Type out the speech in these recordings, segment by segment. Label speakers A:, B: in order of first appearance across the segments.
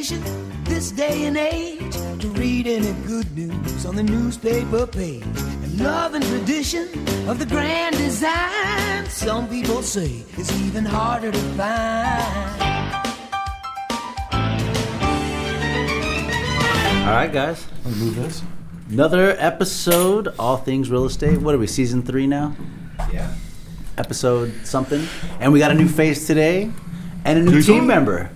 A: tradition this day and age to read any good news on the newspaper page. And love and tradition of the grand design, some people say is even harder to find.
B: All right, guys.
C: Let's move this.
B: Another episode, All Things Real Estate. What are we, season 3 now?
C: Yeah.
B: Episode something. And we got a new face today and a new team member.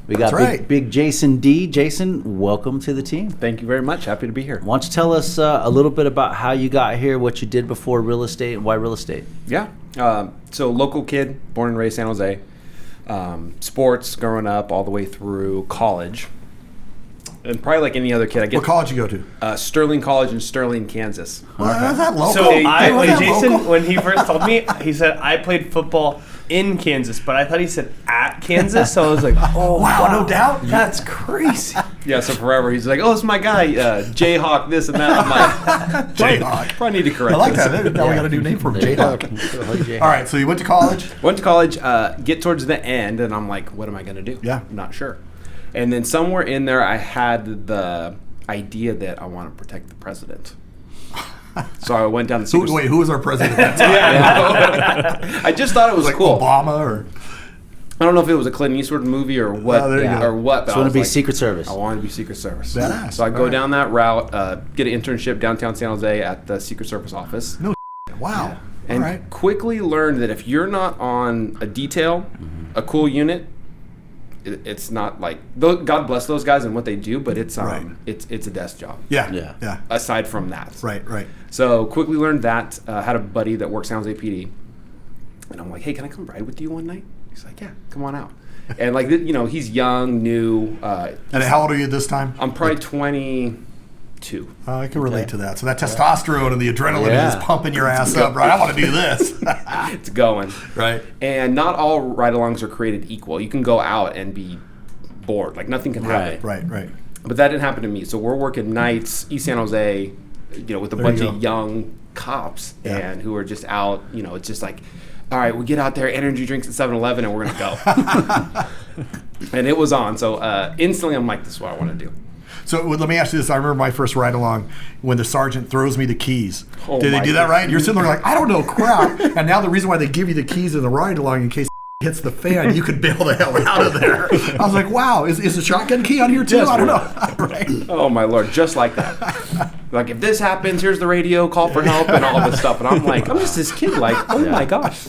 B: We got big Jason D. Jason, welcome to the team.
D: Thank you very much. Happy to be here.
B: Why don't you tell us a little bit about how you got here, what you did before real estate, and why real estate?
D: Yeah. So local kid, born and raised San Jose. Sports growing up all the way through college. And probably like any other kid,
C: What college you go to?
D: Sterling College in Sterling, Kansas.
C: Is that local?
E: So Jason, when he first told me, he said, I played football in Kansas, but I thought he said at Kansas, so I was like, oh,
C: wow, no doubt.
E: That's crazy.
D: Yeah, so forever he's like, oh, it's my guy, Jayhawk, this and that. I'm like,
C: Jayhawk.
D: Probably need to correct
C: I like
D: this.
C: that. Now we got a new name for him, Jayhawk. All right, so you went to college?
D: Went to college, get towards the end, and I'm like, what am I going to do?
C: Yeah.
D: I'm not sure. And then somewhere in there, I had the idea that I want to protect the president. So I went down the secret.
C: Wait, who was our president at that time?
D: I just thought it was
C: like
D: cool.
C: Obama or?
D: I don't know if it was a Clint Eastwood movie or what.
C: Oh, there you go.
D: Or what.
B: So I want to be Secret Service.
D: I wanted to be Secret Service.
C: Badass.
D: So I go
C: All right.
D: down that route, get an internship downtown San Jose at the Secret Service office.
C: No. Wow.
D: And
C: All right.
D: quickly learned that if you're not on a detail, a cool unit, it's not like, God bless those guys and what they do, but it's it's a desk job.
C: Yeah.
D: Aside from that.
C: Right.
D: So quickly learned that. Had a buddy that works San Jose PD, and I'm like, hey, can I come ride with you one night? He's like, yeah, come on out. And like, he's young, new.
C: And how old are you at this time?
D: I'm probably 22.
C: I can relate to that. So that testosterone and the adrenaline is just pumping your ass up, right? I want to do this.
D: It's going.
C: Right.
D: And not all ride-alongs are created equal. You can go out and be bored. Like, nothing can happen.
C: Right.
D: But that didn't happen to me. So we're working nights, East San Jose, with a bunch of young cops and who are just out, it's just like, all right, we get out there, energy drinks at 7-Eleven, and we're going to go. And it was on. So instantly I'm like, this is what I want to do.
C: So let me ask you this. I remember my first ride along when the sergeant throws me the keys.
D: Oh,
C: Did they do that right? You're sitting there like, I don't know crap. And now the reason why they give you the keys in the ride along in case hits the fan, you could bail the hell out of there. I was like, wow, is the shotgun key on here too?
D: Yes,
C: I don't know. Right.
D: Oh, my Lord, just like that. Like, if this happens, here's the radio, call for help, and all this stuff. And I'm like, I'm just this kid, like, oh, my gosh.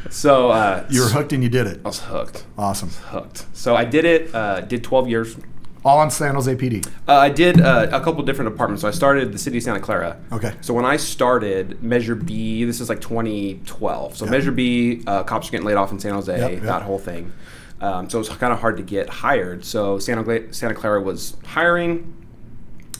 D: So
C: you were hooked and you did it.
D: I was hooked.
C: Awesome.
D: Hooked. So I did it, did 12 years.
C: All on San Jose PD.
D: I did a couple different departments. So I started the city of Santa Clara.
C: Okay.
D: So when I started Measure B, this is like 2012. So Measure B, cops are getting laid off in San Jose, that whole thing. So it was kind of hard to get hired. So Santa Clara was hiring.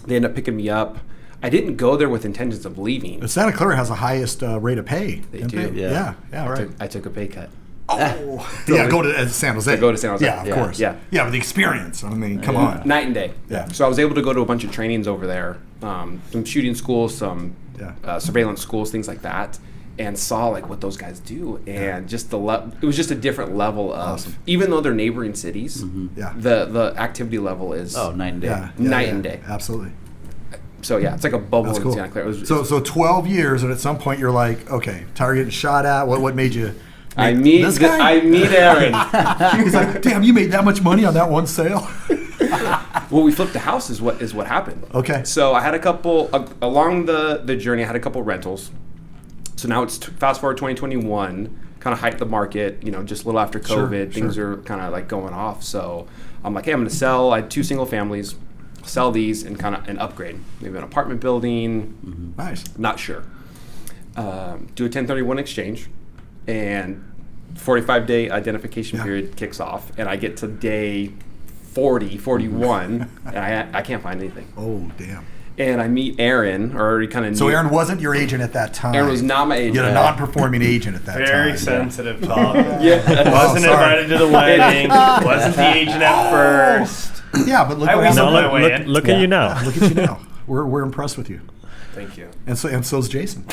D: They ended up picking me up. I didn't go there with intentions of leaving.
C: But Santa Clara has the highest rate of pay.
D: They do.
C: Yeah, right.
D: I took a pay cut.
C: Oh, go to San Jose.
D: To go to San Jose.
C: Yeah, of course. Yeah, but the experience. I mean, come on.
D: Night and day.
C: Yeah.
D: So I was able to go to a bunch of trainings over there, some shooting schools, some surveillance schools, things like that, and saw like what those guys do, and just it was just a different level of, even though they're neighboring cities, the activity level is
B: night and day.
D: Night and day.
C: Absolutely.
D: So it's like a bubble in
C: cool.
D: Santa Clara.
C: So 12 years, and at some point you're like, okay, tired of getting shot at. What made you?
D: I meet Aaron.
C: He's like, damn, you made that much money on that one sale?
D: Well, we flipped the house is what happened.
C: Okay.
D: So I had a couple, along the journey, I had a couple rentals. So now it's fast forward 2021, kind of hyped the market, just a little after COVID, things are kind of like going off. So I'm like, hey, I'm going to sell. I had 2 single families, sell these and kind of an upgrade. Maybe an apartment building.
C: Mm-hmm. Nice.
D: Not sure. Do a 1031 exchange. And 45-day identification period kicks off, and I get to day 41, and I can't find anything.
C: Oh, damn.
D: And I meet Aaron, or already kind of
C: So Aaron wasn't your agent at that time.
D: Aaron was not my agent.
C: You had a non-performing agent at that time.
E: Very sensitive talk.
D: Wasn't
E: invited to the wedding. Wasn't the agent at first.
C: Yeah, but look
E: I
C: what
E: whistled
C: happened.
E: my way in.
F: Look at you now.
C: Look at you now. We're impressed with you.
E: Thank you.
C: And so's Jason.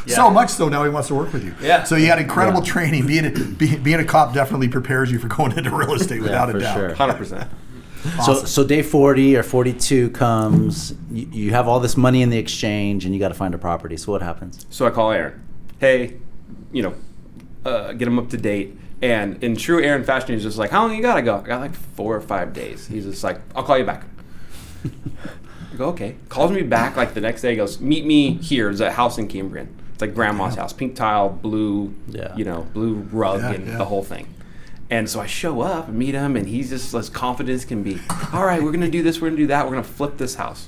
C: So much so now he wants to work with you.
E: Yeah.
C: So you had incredible training. Being a cop definitely prepares you for going into real estate without a doubt.
B: Sure.
D: 100%.
C: Awesome.
B: So day 40 or 42 comes. You have all this money in the exchange, and you got to find a property. So what happens?
D: So I call Aaron. Hey, get him up to date. And in true Aaron fashion, he's just like, how long you got? I got like 4 or 5 days. He's just like, I'll call you back. I go, okay. Calls me back like the next day. He goes, meet me here. There's a house in Cambrian. It's like grandma's house. Pink tile, blue, blue rug and the whole thing. And so I show up and meet him, and he's just as confident as can be. All right, we're going to do this, we're going to do that, we're going to flip this house.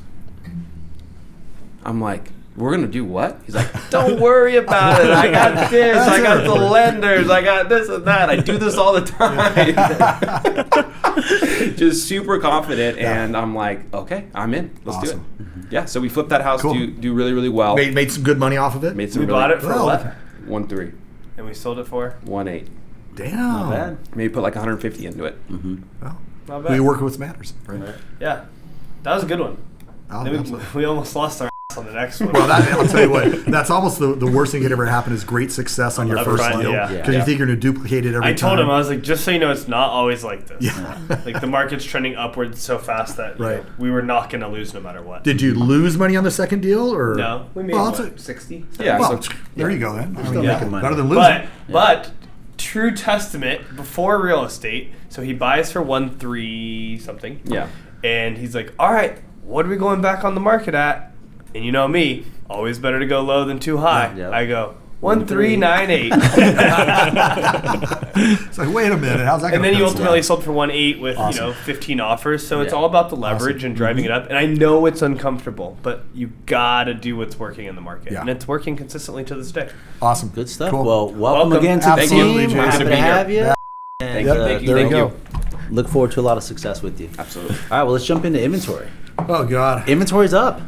D: I'm like, we're going to do what? He's like, don't worry about it. I got this, I got the lenders, I got this and that. I do this all the time. Just super confident, and I'm like, okay, I'm in. Let's do it. Yeah, so we flipped that house, do really, really well.
C: Made some good money off of it?
D: Made some
E: We bought it for what?
D: 1.3.
E: And we sold it for?
D: 1.8.
C: Damn.
B: Not bad.
D: Maybe put like 150 into it.
C: Well,
E: Not bad.
C: we work with what matters. Right?
E: Yeah. That was a good one.
C: Oh,
E: Then
C: absolutely.
E: we almost lost our ass on the next one.
C: Well, I'll tell you what. That's almost the worst thing that ever happened is great success on your
E: Up
C: first
E: front,
C: deal.
E: yeah.
C: Because you think you're going to duplicate it every time.
E: I told him, I was like, just so you know, it's not always like this.
C: Yeah.
E: Like the market's trending upwards so fast that you
C: Right.
E: know, we were not going to lose no matter what.
C: Did you lose money on the second deal? Or?
E: No, we made
C: Well,
E: what,
C: it's
E: 60?
D: Yeah,
C: Well,
D: so
C: there you go then.
B: still making money.
C: Better than losing.
E: But true testament before real estate. So he buys for 1.3 something.
D: yeah.
E: And he's like, all right, what are we going back on the market at? And you know me, always better to go low than too high.
B: Yeah.
E: I go, 1.398.
C: It's like, wait a minute. How's that going
E: And
C: to
E: then you ultimately sold for 1.8 with
C: Awesome.
E: 15 offers. So it's
B: Yeah.
E: all about the leverage
C: Awesome.
E: and driving it up. And I know it's uncomfortable, but you gotta do what's working in the market,
C: Yeah.
E: and it's working consistently to this day.
C: Awesome.
B: Good stuff.
C: Cool.
B: Well, welcome
E: Welcome.
B: again to the
C: Absolutely,
B: team.
C: Jason.
B: Happy
D: Good
B: to
D: to be
B: have you.
C: Yeah.
B: And,
D: Thank you,
C: Yep.
D: thank
B: there
D: you,
B: we
D: thank
B: go.
D: you.
B: Look forward to a lot of success with you.
D: Absolutely.
B: All right, well, let's jump into inventory.
C: Oh, God.
B: Inventory's up.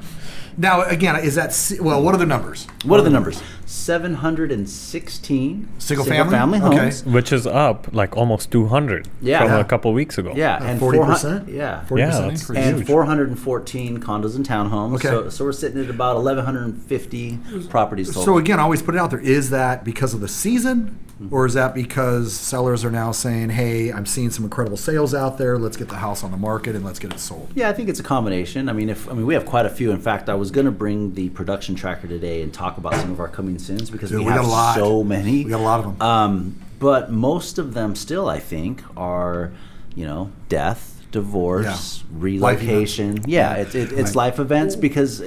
C: Now, again, is that, well, what are the numbers?
B: What are the numbers? 716
C: Single
B: family
C: family?
B: homes.
C: Okay.
F: Which is up like almost 200
B: Yeah.
F: from
B: Yeah.
F: a couple weeks ago.
B: Yeah, and
C: 40%?
B: 400 yeah.
C: 40%
F: Yeah, that's
C: increase.
B: And
F: huge.
B: 414 condos and townhomes.
C: Okay.
B: So we're sitting at about 1,150 properties total.
C: So again, I always put it out there. Is that because of the season, or is that because sellers are now saying, "Hey, I'm seeing some incredible sales out there. Let's get the house on the market and let's get it sold"?
B: Yeah, I think it's a combination. I mean, we have quite a few. In fact, I was going to bring the production tracker today and talk about some of our coming soons because
C: Dude,
B: we
C: we
B: have
C: got a lot.
B: so many.
C: We got a lot of them.
B: But most of them still, I think, are, death, divorce, relocation. Yeah, it's life events because,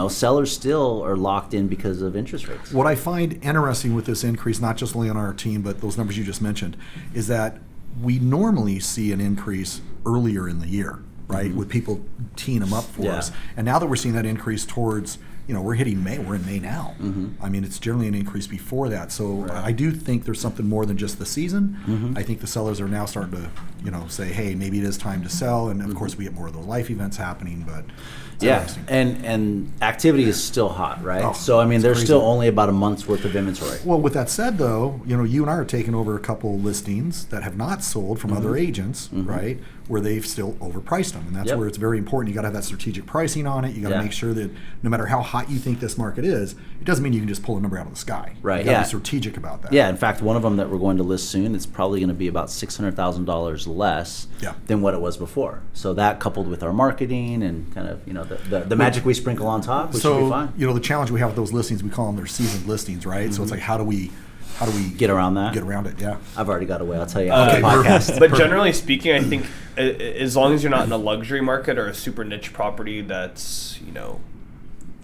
B: sellers still are locked in because of interest rates.
C: What I find interesting with this increase, not just only on our team, but those numbers you just mentioned, is that we normally see an increase earlier in the year, right? With people teeing them up for
B: Yeah.
C: us. And now that we're seeing that increase towards, we're hitting May, we're in May now. I mean, it's generally an increase before that. So I do think there's something more than just the season. I think the sellers are now starting to, say, hey, maybe it is time to sell. And of course, we get more of those life events happening, but it's
B: Yeah,
C: interesting.
B: and activity is still hot, right?
C: Oh,
B: So, I mean,
C: it's
B: there's
C: crazy.
B: still only about a month's worth of inventory.
C: Well, with that said, though, you and I are taking over a couple listings that have not sold from other agents, right? Where they've still overpriced them, and that's
B: Yep.
C: where it's very important. You got to have that strategic pricing on it. You got to
B: Yeah.
C: make sure that no matter how hot you think this market is, it doesn't mean you can just pull a number out of the sky.
B: Right,
C: You got to
B: yeah.
C: be strategic about that.
B: Yeah, in fact, one of them that we're going to list soon, it's probably going to be about $600,000 less
C: Yeah.
B: than what it was before. So that coupled with our marketing and kind of, the magic we sprinkle on top, we should be
C: So
B: fine.
C: the challenge we have with those listings, we call them their seasoned listings, right? So it's like how do we
B: Get around that?
C: Get around it, yeah.
B: I've already got away. I'll tell you
C: Okay,
B: after the podcast.
E: But generally speaking, I think as long as you're not in a luxury market or a super niche property that's,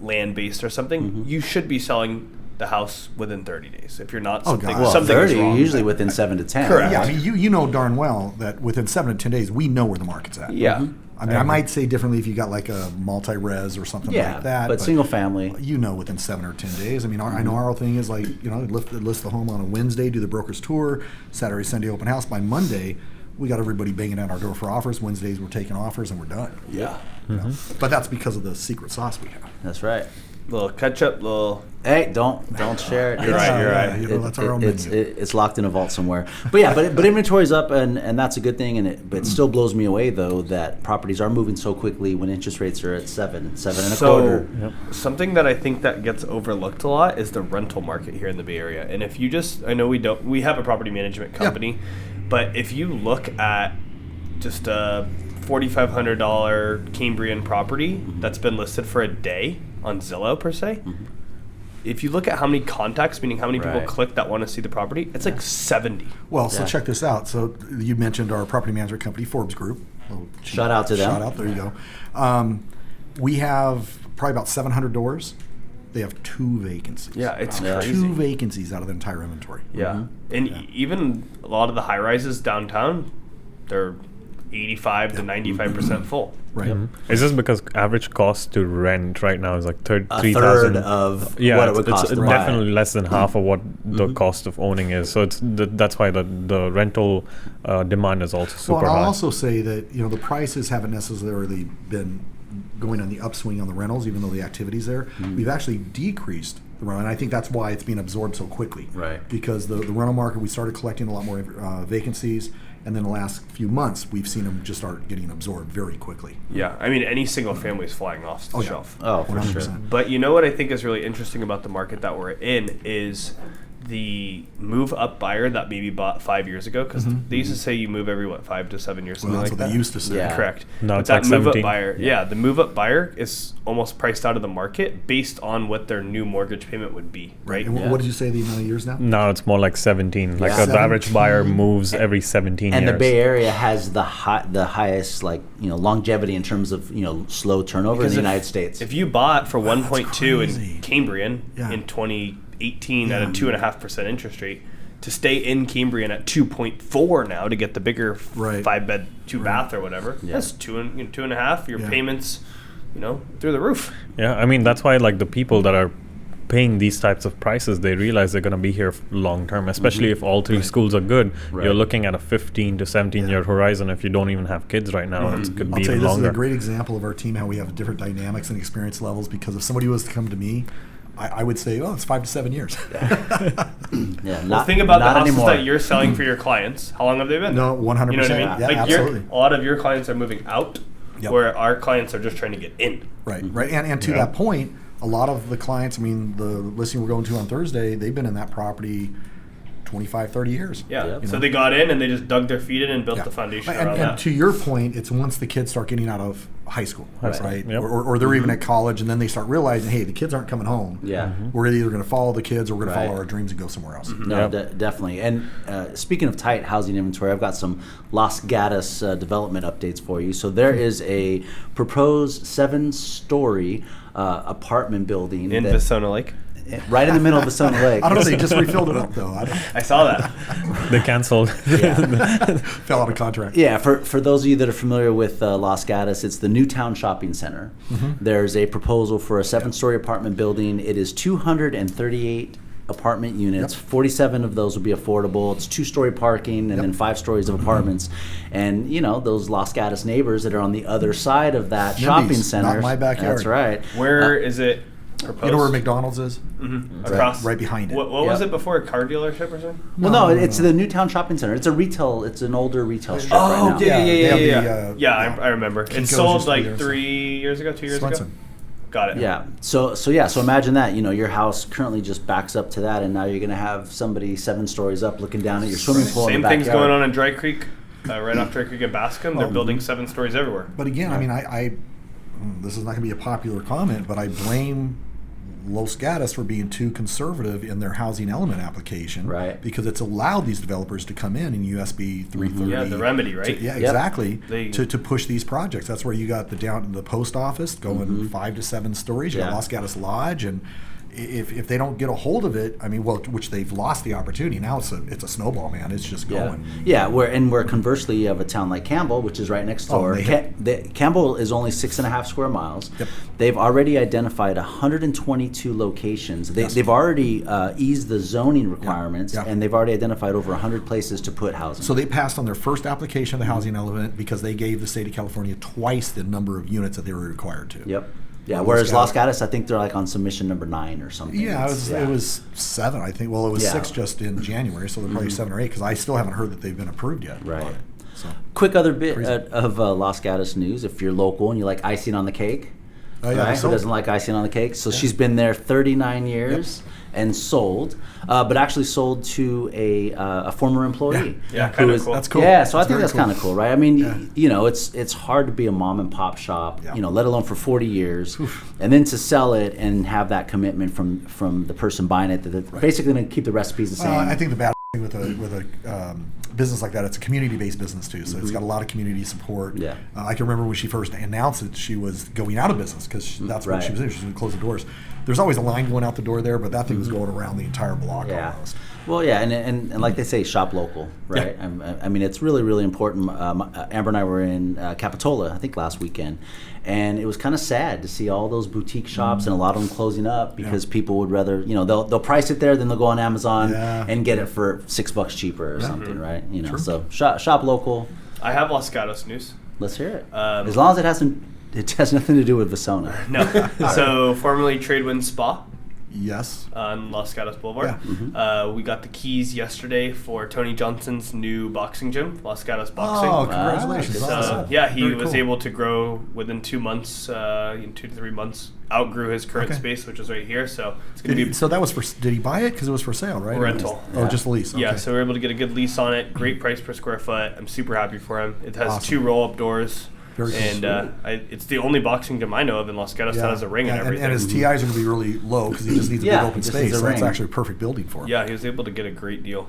E: land based or something, you should be selling the house within 30 days. If you're not, something,
C: God.
B: Well,
E: something
B: 30,
E: is wrong.
B: usually within 7 to 10.
E: Correct.
C: Yeah, I mean, you know darn well that within 7 to 10 days, we know where the market's at.
E: Yeah.
C: I mean, I might say differently if you got like a multi-res or something
B: Yeah,
C: like that.
B: but single family.
C: Within 7 or 10 days. I mean, I know our whole thing is like, list the home on a Wednesday, do the broker's tour, Saturday, Sunday open house. By Monday, we got everybody banging on our door for offers. Wednesdays, we're taking offers and we're done.
B: Yeah.
C: But that's because of the secret sauce we have.
B: That's right.
E: Little ketchup, little.
B: Hey, don't share it.
E: You're right.
C: You know, that's our own menu.
B: It's locked in a vault somewhere. But yeah, but inventory's up, and that's a good thing. But it still blows me away though that properties are moving so quickly when interest rates are at 7.25.
E: Something that I think that gets overlooked a lot is the rental market here in the Bay Area. And if you I know we have a property management company, but if you look at just a $4,500 Cambrian property that's been listed for a day on Zillow per se. If you look at how many contacts, meaning how many people click that want to see the property, it's like 70.
C: Well, so check this out. So you mentioned our property management company, Forbes Group.
B: Shout out to them.
C: Shout out. There you go. We have probably about 700 doors. They have 2 vacancies.
E: Yeah, it's crazy.
C: 2 vacancies out of their entire inventory.
E: Yeah. And even a lot of the high rises downtown, they're 85 to 95% full.
C: Right.
F: Is this because average cost to rent right now is like
B: a
F: 3,000
B: third of what it would cost
F: it's
B: to buy.
F: definitely less than half of what the cost of owning is. So that's why the rental demand is also super
C: I'll
F: high.
C: also say that the prices haven't necessarily been going on the upswing on the rentals, even though the activity's there. We've actually decreased the rental, and I think that's why it's being absorbed so quickly.
B: Right.
C: Because the rental market, we started collecting a lot more vacancies, and then the last few months, we've seen them just start getting absorbed very quickly.
E: Yeah, I mean, any single family is flying off the shelf.
B: Oh, for
C: 100%.
B: sure.
E: But you know what I think is really interesting about the market that we're in is the move-up buyer that maybe bought 5 years ago, because they used to say you move every 5 to 7 years, something
C: That's
E: like
C: what
E: that.
C: they used to say.
B: Yeah.
E: Correct.
F: No,
E: But
F: it's
E: that
F: like
E: move-up
F: 17.
E: buyer, the move-up buyer is almost priced out of the market based on what their new mortgage payment would be, right?
C: And what did you say the amount of years now?
F: Now it's more like 17. Like
B: Yeah.
F: the average buyer
C: 17.
F: moves every 17
B: And
F: years.
B: the Bay Area has the highest longevity in terms of slow turnover
E: Because
B: in the
E: if-
B: United States.
E: If you bought for
C: Wow,
E: 1.2
C: that's crazy.
E: in Cambrian
C: Yeah.
E: in 2018 at a
C: Yeah.
E: 2.5% interest rate, to stay in Cambrian at 2.4 now to get the bigger
C: Right.
E: 5-bed, 2-bath or whatever, that's 2.5. Your payments, through the roof.
F: Yeah, I mean, that's why like the people that are paying these types of prices, they realize they're going to be here long term, especially if all 3 schools are good.
B: Right.
F: You're looking at a 15 to 17 year horizon if you don't even have kids right now. It could
C: I'll
F: be
C: tell you,
F: even
C: this
F: longer.
C: is a great example of our team, how we have different dynamics and experience levels, because if somebody was to come to me, I would say, it's 5 to 7 years.
E: Well, think about the
B: not
E: houses
B: anymore.
E: that you're selling for your clients. How long have they been?
C: No, 100%.
E: You know what I mean?
C: Yeah,
E: Like
C: absolutely.
E: a lot of your clients are moving out,
C: Yep.
E: where our clients are just trying to get in.
C: Right. And to that point, a lot of the clients, I mean, the listing we're going to on Thursday, they've been in that property 25, 30 years.
E: Yeah.
B: Yep.
E: So they got in and they just dug their feet in and built
C: Yeah.
E: the foundation
C: And
E: around that.
C: to your point, it's once the kids start getting out of high school, right?
F: Yep.
C: Or they're even at college, and then they start realizing, hey, the kids aren't coming home.
B: Yeah.
C: We're either going to follow the kids or we're going to
B: Right.
C: follow our dreams and go somewhere else.
B: No, definitely. And speaking of tight housing inventory, I've got some Los Gatos development updates for you. So there is a proposed 7-story apartment building
E: in Vasona Lake.
B: right in the middle of Vasona Lake.
C: I don't know, they just refilled it up, though.
E: I saw that.
F: They canceled.
C: Fell out of contract.
B: Yeah, for those of you that are familiar with Los Gatos, it's the Newtown Shopping Center. There's a proposal for a 7-story apartment building. It is 238 apartment units. 47 of those will be affordable. It's 2-story parking and then 5 stories of apartments. And those Los Gatos neighbors that are on the other side of that shopping center.
C: not my backyard.
B: That's right.
E: Where is it proposed?
C: You know where McDonald's is?
E: Across?
C: Right behind it.
E: What was
B: Yep.
E: it before? A car dealership or something?
B: Well, no, it's the Newtown Shopping Center. It's an older retail strip right now.
C: They have the,
E: Yeah, I remember. It
C: Kinko's
E: sold
C: used to be
E: like
C: there, so-
E: 3 years ago, 2 years
C: Swenson.
E: ago? Got it.
B: Yeah. So imagine that. Your house currently just backs up to that, and now you're going to have somebody 7 stories up looking down at your swimming pool.
E: Same
B: in the
E: thing's
B: backyard.
E: going on in Dry Creek, right off Dry Creek in Bascom. They're building 7 stories everywhere.
C: But again, I mean, I this is not going to be a popular comment, but I blame Los Gatos for being too conservative in their housing element application,
B: Right.
C: Because it's allowed these developers to come in USB 330.
E: Yeah, the remedy, right?
C: Yeah,
B: Yep.
C: exactly.
E: They-
C: To push these projects. That's where you got the post office going 5 to 7 stories. You got
B: Yeah.
C: Los Gatos Lodge, and if they don't get a hold of it, I mean, which they've lost the opportunity. Now it's a snowball, man. It's just going.
B: Yeah, where conversely you have a town like Campbell, which is right next door. Campbell is only 6.5 square miles.
C: Yep.
B: They've already identified 122 locations. They've already eased the zoning requirements,
C: Yeah.
B: and they've already identified over 100 places to put housing.
C: So they passed on their first application of the housing element because they gave the state of California twice the number of units that they were required to.
B: Yep. Yeah, whereas Los Gatos, I think they're like on submission number 9 or something.
C: Yeah, it was 7, I think. Well, it was 6 just in January, so they're probably 7 or 8 because I still haven't heard that they've been approved yet.
B: Right.
C: on it. So
B: Quick other bit of Los Gatos news. If you're local and you like icing on the cake, right? Who doesn't like icing on the cake? So she's been there 39 years and sold, but actually sold to a former employee.
E: Yeah, kind of cool.
C: That's cool.
B: Yeah, so I
C: That's
B: think
C: very
B: that's kind of cool, right? I mean, it's hard to be a mom and pop shop,
C: Yeah.
B: let alone for 40 years, and then to sell it and have that commitment from the person buying it that they're basically going to keep the recipes the same.
C: I think the bad thing with a business like that, it's a community-based business too, so it's got a lot of community support.
B: Yeah.
C: I can remember when she first announced it, she was going out of business because that's what she was doing. She was going to close the doors. There's always a line going out the door there, but that thing was going around the entire block almost.
B: Well, yeah, and like they say, shop local, right?
C: Yeah.
B: I mean, it's really, really important. Amber and I were in Capitola, I think, last weekend, and it was kind of sad to see all those boutique shops and a lot of them closing up because people would rather, they'll price it there, then they'll go on Amazon and get it for $6 cheaper or something, right? So shop local.
E: I have Los Gatos news.
B: Let's hear it. As long as it has nothing to do with Vasona.
E: No. So formerly Tradewind Spa.
C: Yes.
E: On Los Gatos Boulevard.
C: Yeah.
E: We got the keys yesterday for Tony Johnson's new boxing gym, Los Gatos Boxing.
C: Oh, congratulations.
E: So,
C: Awesome.
E: he
C: Very
E: was
C: cool.
E: able to grow within 2 months, in 2 to 3 months, outgrew his current space, which is right here. So it's going to be
C: So that was did he buy it? Because it was for sale, right?
E: rental.
C: Oh, just a lease. Okay.
E: Yeah, so we were able to get a good lease on it. Great price per square foot. I'm super happy for him. It has 2 roll-up doors.
C: Very cool.
E: And it's the only boxing gym I know of in Los Gatos that has a ring and everything.
C: And his TIs are going to be really low because he just needs a big open
B: just
C: space.
B: needs a
C: So that's
B: ring.
C: actually a perfect building for him.
E: Yeah, he was able to get a great deal.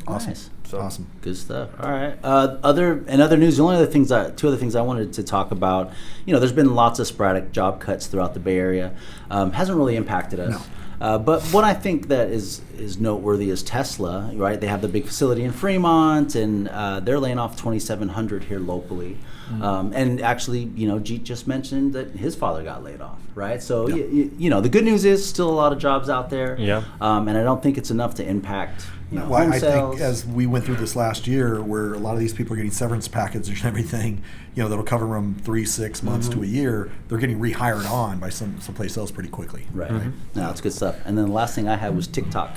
C: Awesome.
B: Nice.
E: So
C: Awesome.
B: Good stuff. All right. Other news. The only other things, 2 other things I wanted to talk about. There's been lots of sporadic job cuts throughout the Bay Area. Hasn't really impacted us. But what I think that is noteworthy is Tesla. Right? They have the big facility in Fremont, and they're laying off 2,700 here locally. And actually, Jeet just mentioned that his father got laid off. Right? So the good news is still a lot of jobs out there.
F: Yeah.
B: And I don't think it's enough to impact.
C: Well,
B: home
C: I
B: sales.
C: think as we went through this last year, where a lot of these people are getting severance packages and everything, that'll cover them 3-6 months to a year. They're getting rehired on by someplace else pretty quickly.
B: Right. No, it's good stuff. And then the last thing I had was TikTok.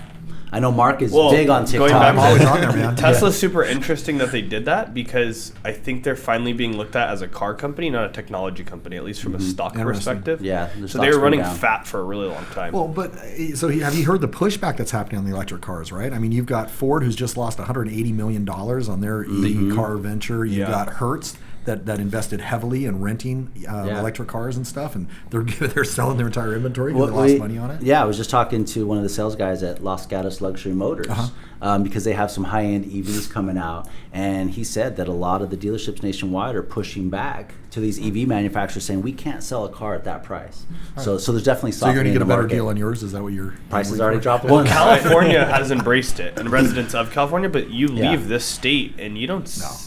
B: I know Mark is
E: Well,
B: big on
E: going
B: TikTok.
E: back
C: I'm
E: to-
C: always on there, man.
E: Tesla's super interesting that they did that because I think they're finally being looked at as a car company, not a technology company, at least from a stock
C: Interesting.
E: perspective.
B: Yeah, the
E: So
B: stock's
E: they were
B: been
E: running
B: down.
E: fat for a really long time.
C: Well, but so have you heard the pushback that's happening on the electric cars, right? I mean, you've got Ford, who's just lost $180 million on their EV car venture. You've got Hertz that invested heavily in renting electric cars and stuff, and they're selling their entire inventory because they lost money on it.
B: Yeah, I was just talking to one of the sales guys at Los Gatos Luxury Motors because they have some high-end EVs coming out, and he said that a lot of the dealerships nationwide are pushing back to these EV manufacturers saying we can't sell a car at that price. So there's definitely
C: So you're going
B: softening
C: to get a
B: in the
C: better
B: market.
C: deal on yours? Is that what you're
B: Prices already dropped
E: Well,
B: once.
E: California has embraced it, and residents of California, but you leave this state and you don't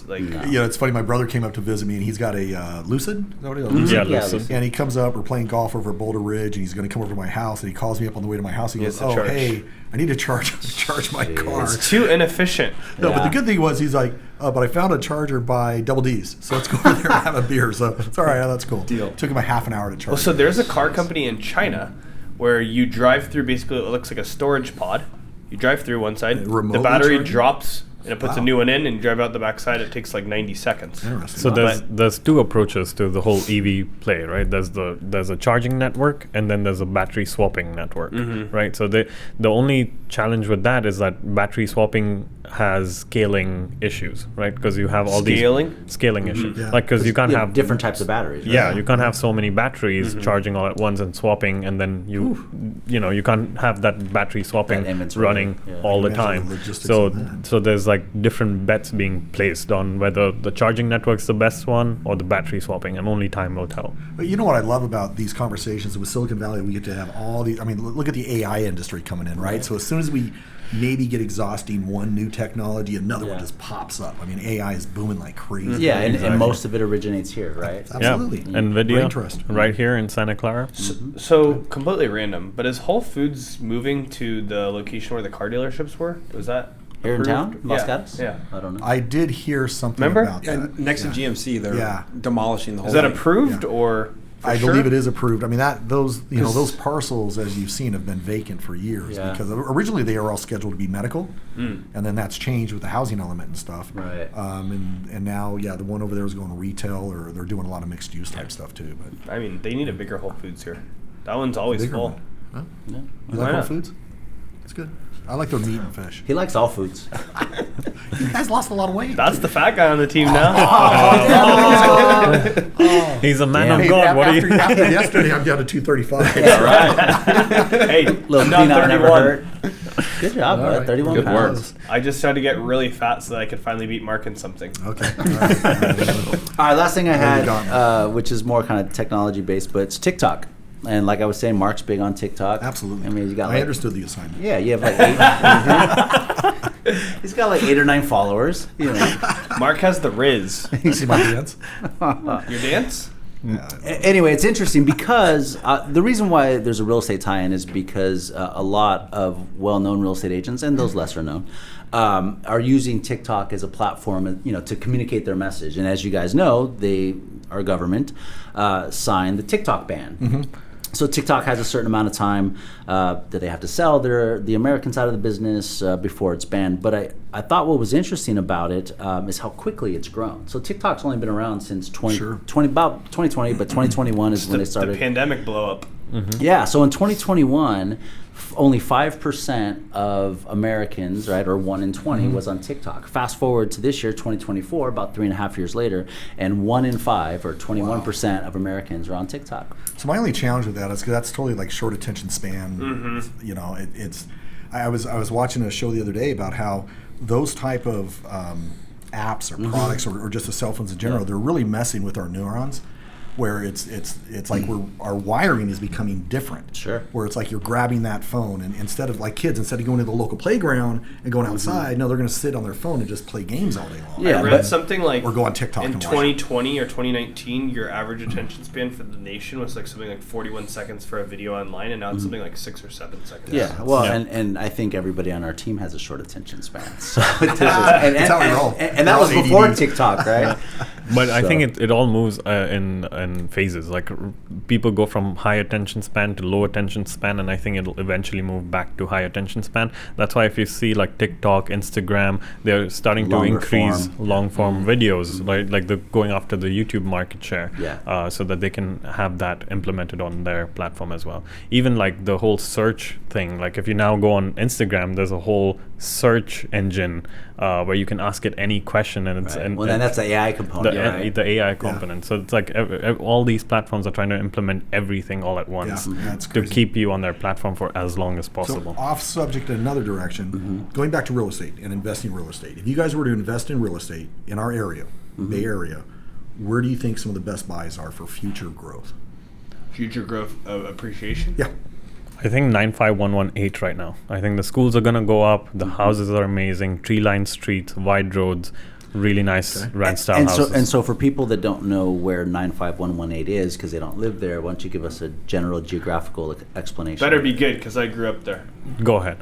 C: It's funny. My brother came up to visit me, and he's got a Lucid. Is that what it is?
F: Yeah,
B: Yeah,
F: Lucid.
C: And he comes up, we're playing golf over at Boulder Ridge, and he's going to come over to my house, and he calls me up on the way to my house. He goes,
E: has to charge.
C: hey, I need to charge my car.
E: It's too inefficient.
C: No, but
B: Yeah.
C: the good thing was he's like, but I found a charger by Double D's, so let's go over there and have a beer. So it's all right, that's cool.
B: Deal.
C: Took him a half an hour to charge.
E: Well, so there's a car company in China where you drive through basically it looks like a storage pod. You drive through one side, the
C: remotely
E: battery
C: charging?
E: drops, and it puts a
C: Wow.
E: new one in, and you drive out the backside. It takes like 90 seconds.
C: Interesting.
F: So
E: But-
F: there's 2 approaches to the whole EV play, right? There's a charging network and then there's a battery swapping network, right? So the only challenge with that is that battery swapping has scaling issues, right? Because you have all
E: Scaling?
F: these scaling issues,
C: Yeah.
F: like because you can't have
B: different types of batteries. Right?
F: Yeah, you can't have so many batteries charging all at once and swapping, and then you can't have that battery swapping
B: That inventory,
F: running
B: yeah.
F: all the
C: Imagine
F: time.
C: the logistics
F: So
C: of that.
F: so there's like different bets being placed on whether the charging network's the best one or the battery swapping, and only time will tell.
C: But you know what I love about these conversations with Silicon Valley? We get to have all these. I mean, look at the AI industry coming in, right? So as soon as we maybe get exhausting one new technology, another one just pops up. I mean, AI is booming like crazy.
B: Yeah, and
F: Exactly.
B: most of it originates here, right?
C: Absolutely.
F: Yeah, NVIDIA
C: interest.
F: right here in Santa Clara.
E: So completely random, but is Whole Foods moving to the location where the car dealerships were? Was that
B: Here in
E: approved?
B: town, Los
E: Yeah.
B: Gatos?
E: Yeah.
B: I don't know.
C: I did hear something
E: Remember?
C: about that.
D: And next to GMC, they're
C: Yeah.
D: demolishing the whole
E: Is that
D: thing.
E: approved
C: Yeah.
E: or
C: I believe it is approved. I mean, those parcels, as you've seen, have been vacant for years because originally they were all scheduled to be medical, and then that's changed with the housing element and stuff.
B: Right.
C: And now, the one over there is going to retail, or they're doing a lot of mixed use type stuff too. But
E: I mean, they need a bigger Whole Foods here. That one's always full.
C: Huh?
B: Yeah.
C: You like Whole Foods? It's good. I like their meat and fish.
B: He likes all foods.
C: You guys lost a lot of weight.
E: That's the fat guy on the team now.
F: He's a man
B: Damn.
F: of God. What are you?
C: After yesterday, I'm down to 235.
E: All right. Hey,
B: Little
E: I'm down
B: clean out never
E: 31.
B: hurt. Good job, bud.
C: right.
B: 31
D: Good work.
B: pounds.
E: I just tried to get really fat so that I could finally beat Mark in something.
C: Okay. All right.
B: All right, last thing I
C: There you
B: had, which is more kind of technology based, but it's TikTok. And like I was saying, Mark's big on TikTok.
C: Absolutely.
B: I mean, you got.
C: I understood the assignment.
B: Yeah, you have like 8. He's got like 8 or 9 followers. You know.
E: Mark has the Riz.
C: You see my dance?
E: Your dance?
B: Anyway, it's interesting because the reason why there's a real estate tie-in is because a lot of well-known real estate agents and those lesser known are using TikTok as a platform, to communicate their message. And as you guys know, our government signed the TikTok ban.
C: Mm-hmm.
B: So TikTok has a certain amount of time that they have to sell the American side of the business before it's banned. But I thought what was interesting about it is how quickly it's grown. So TikTok's only been around since about 2020, but 2021 is when they started.
E: The pandemic blow up.
B: Mm-hmm. Yeah, so in 2021, only 5% of Americans, right, or 1 in 20 was on TikTok. Fast forward to this year, 2024, about 3.5 years later, and 1 in 5, or 21% of Americans are on TikTok.
C: So my only challenge with that is because that's totally like short attention span. It's. I was watching a show the other day about how those type of apps or products or just the cell phones in general, they're really messing with our neurons. Where it's like our wiring is becoming different.
B: Sure.
C: Where it's like you're grabbing that phone, and instead of going to the local playground and going outside, no, they're going to sit on their phone and just play games all day long.
B: Yeah,
E: I read something like
C: or go on TikTok
E: in
C: and watch
E: 2020 or 2019, your average attention span for the nation was like something like 41 seconds for a video online, and now it's something like 6 or 7 seconds.
B: Yeah, well, and I think everybody on our team has a short attention span. So it's
C: how we roll.
B: And that was before TikTok, right?
F: But I think it all moves in phases. Like people go from high attention span to low attention span, and I think it'll eventually move back to high attention span. That's why if you see like TikTok, Instagram, they're starting to increase long form videos, right? Like they're going after the YouTube market share, so that they can have that implemented on their platform as well. Even like the whole search thing. Like if you now go on Instagram, there's a whole search engine where you can ask it any question, and it's
B: then that's the AI component.
F: The AI component. So it's like all these platforms are trying to implement everything all at once
C: that's
F: to
C: crazy.
F: keep you on their platform for as long as possible.
C: So off subject in another direction, going back to real estate and investing in real estate. If you guys were to invest in real estate in our area, Bay Area, where do you think some of the best buys are for future growth?
E: Future growth appreciation?
C: Yeah.
F: I think 95118 right now. I think the schools are going to go up. The houses are amazing. Tree-lined streets, wide roads, really nice rent-style houses.
B: And so for people that don't know where 95118 is because they don't live there, why don't you give us a general geographical explanation?
E: Better be good because I grew up there.
F: Go ahead.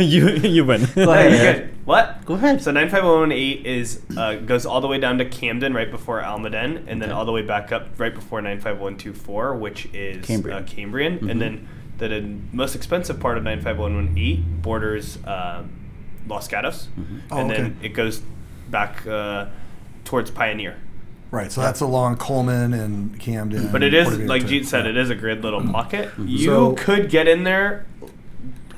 F: you win.
B: Go ahead.
E: Good. What?
B: Go ahead.
E: So 95118 is goes all the way down to Camden right before Almaden, and then all the way back up right before 95124, which is Cambrian. And then the most expensive part of 95118 borders Los Gatos, and then it goes back towards Pioneer.
C: Right, so that's along Coleman and Camden.
E: But it is, like Jeet said, it is a great little pocket. You could get in there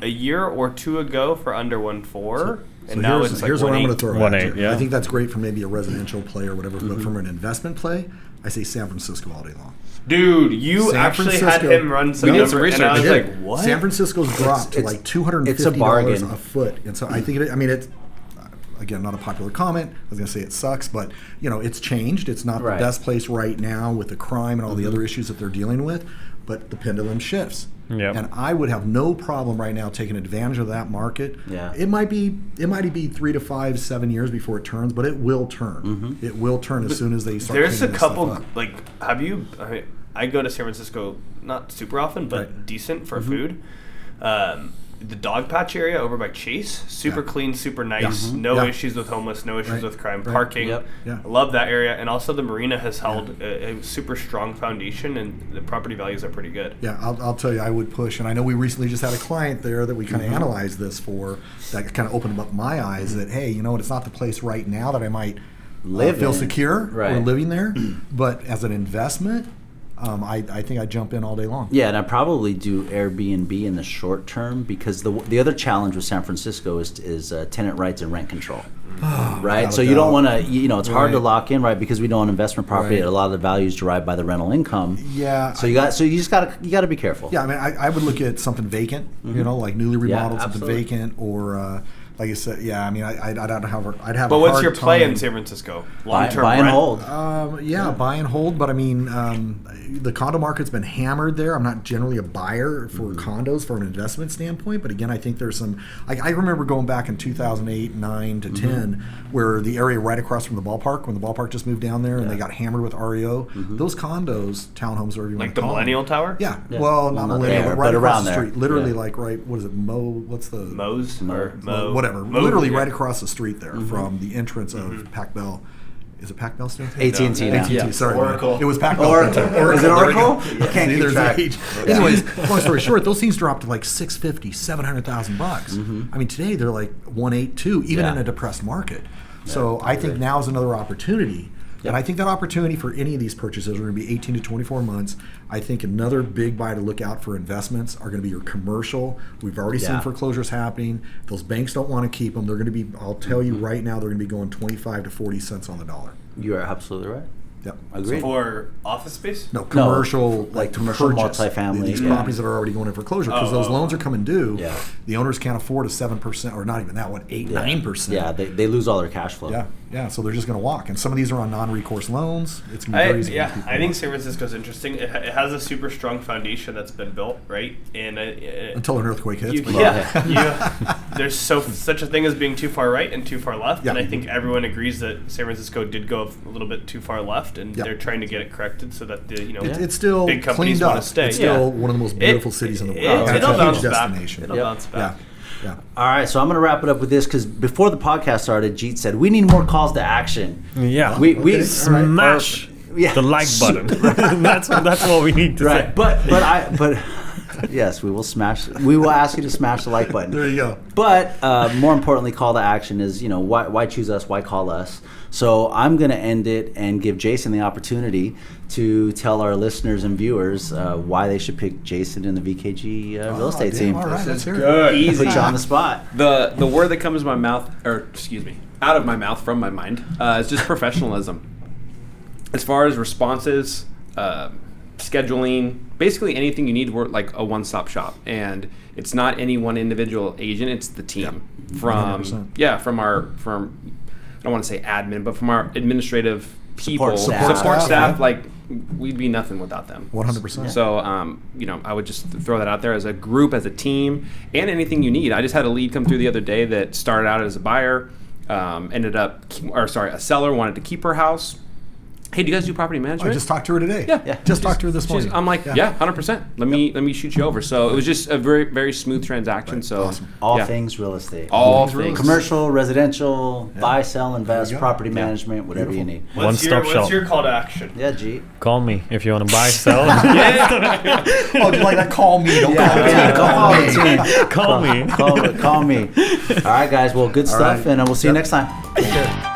E: a year or two ago for under 1.4, and now it's like
C: here's what I'm going to throw out
F: 1.8,
C: there. I think that's great for maybe a residential play or whatever, but from an investment play, I say San Francisco all day long.
E: Dude, you
C: San
E: actually
C: Francisco,
E: had him run some numbers, and I was like, what?
C: San Francisco's dropped to like $250
B: it's a bargain.
C: a foot, and so I think it's again not a popular comment. I was going to say it sucks, but it's changed. It's not the best place right now with the crime and all the other issues that they're dealing with, but the pendulum shifts.
F: Yep.
C: And I would have no problem right now taking advantage of that market.
B: Yeah.
C: It might be 3 to 5, 7 years before it turns, but it will turn. It will turn as soon as they start.
E: There's a
C: cleaning this stuff
E: couple
C: up.
E: I go to San Francisco not super often, but decent for food. the dog patch area over by Chase, super clean, super nice. No issues with homeless, no issues with crime, parking.
B: Yep.
C: Yeah.
E: I love that area, and also the marina has held a super strong foundation, and the property values are pretty good.
C: Yeah, I'll tell you, I would push, and I know we recently just had a client there that we kind of analyzed this for, that kind of opened up my eyes that, hey, you know what, it's not the place right now that I might feel secure or living there, but as an investment, I think I'd jump in all day long.
B: Yeah, and I probably do Airbnb in the short term because the other challenge with San Francisco is tenant rights and rent control. Right, so you don't want to. It's hard to lock in, right? Because we know on investment property, a lot of the value is derived by the rental income.
C: Yeah.
B: So you just gotta be careful.
C: Yeah, I mean, I would look at something vacant. Like newly remodeled, something vacant, or like I said, I mean, I'd have.
E: But
C: a
E: what's
C: hard
E: your play
C: time.
E: in San Francisco? Long-term
B: buy and
E: rent?
B: hold.
C: Buy and hold. But I mean, the condo market's been hammered there. I'm not generally a buyer for condos from an investment standpoint. But again, I think there's some. I remember going back in 2008, 9 to 10, where the area right across from the ballpark, when the ballpark just moved down there, and they got hammered with REO. Those condos, townhomes, or
E: like the Millennial Tower.
C: Yeah. Well, not Millennial, but right
B: but
C: across
B: around
C: the street.
B: there.
C: Literally, like what is it? What's the
E: Moe's or
C: whatever. Literally right across the street there from the entrance of Pac Bell. Is it Pac Bell still?
B: AT&T now.
C: AT&T, sorry.
E: Oracle.
C: It was Pac Bell.
B: Oracle. Is it Oracle?
C: Can't keep track. Anyways, long story short, those things dropped to like $650,000-$700,000. I mean, today they're like 182, even in a depressed market. So I think now is another opportunity. And I think that opportunity for any of these purchases are going to be 18 to 24 months. I think another big buy to look out for investments are going to be your commercial. We've already seen foreclosures happening. Those banks don't want to keep them. They're going to be, I'll tell you right now, they're going to be going 25 to 40 cents on the dollar.
B: You are absolutely right.
C: Yep.
B: Agreed.
E: For office space?
C: No, commercial,
B: like commercial
C: purchase.
B: multifamily.
C: These properties that are already going in foreclosure because those loans are coming due.
B: Yeah.
C: The owners can't afford a 7%, or not even that one, 9%.
B: Yeah, they lose all their cash flow.
C: Yeah. So they're just going to walk. And some of these are on non-recourse loans. It's going to be very easy.
E: I think San Francisco's interesting. It has a super strong foundation that's been built, right? And
C: until an earthquake hits.
E: There's such a thing as being too far right and too far left. And I think everyone agrees that San Francisco did go a little bit too far left, and they're trying to get it corrected so that
C: it's still
E: big companies
C: cleaned
E: want
C: up.
E: to stay.
C: It's still one of the most beautiful cities in the world.
E: It'll
C: It's a
E: bounce
C: huge
E: back.
C: destination.
E: It'll bounce back.
C: Yeah.
B: All right, so I'm going to wrap it up with this because before the podcast started, Jeet said we need more calls to action.
F: Yeah,
B: we
F: smash the like button. that's what we need to say.
B: But yes, we will smash. We will ask you to smash the like button.
C: There you go.
B: But more importantly, call to action is why choose us? Why call us? So I'm going to end it and give Jason the opportunity to tell our listeners and viewers why they should pick Jason in the VKG real estate team.
C: All right, let's hear it.
D: Good.
B: Easy. Put you on the spot.
D: The word that comes to my mouth, out of my mouth from my mind, is just professionalism. As far as responses, scheduling, basically anything you need, we're like a one-stop shop. And it's not any one individual agent, it's the team. From
C: 100%.
D: I don't want to say admin, but from our administrative people,
B: Support
D: staff, like we'd be nothing without them.
C: 100%.
D: So, I would just throw that out there as a group, as a team, and anything you need. I just had a lead come through the other day that started out as a buyer, a seller wanted to keep her house. Hey, do you guys do property management?
C: I just talked to her today.
D: Yeah.
C: Just talked to her this morning.
D: I'm like, 100%. Let me shoot you over. So it was just a very, very smooth transaction.
C: Right.
D: So
C: Awesome.
B: All things real estate.
D: All things.
B: Commercial, residential, buy, sell, invest,
C: There you go.
B: property management, whatever you need.
F: One-stop shop.
E: What's your call to action?
B: Yeah, G.
F: Call me if you want to buy, sell.
C: Oh, do you like that? Call me. Don't call me.
F: Call me.
B: Call me. All right, guys. Well, good stuff, and we'll see you next time.
C: Take care.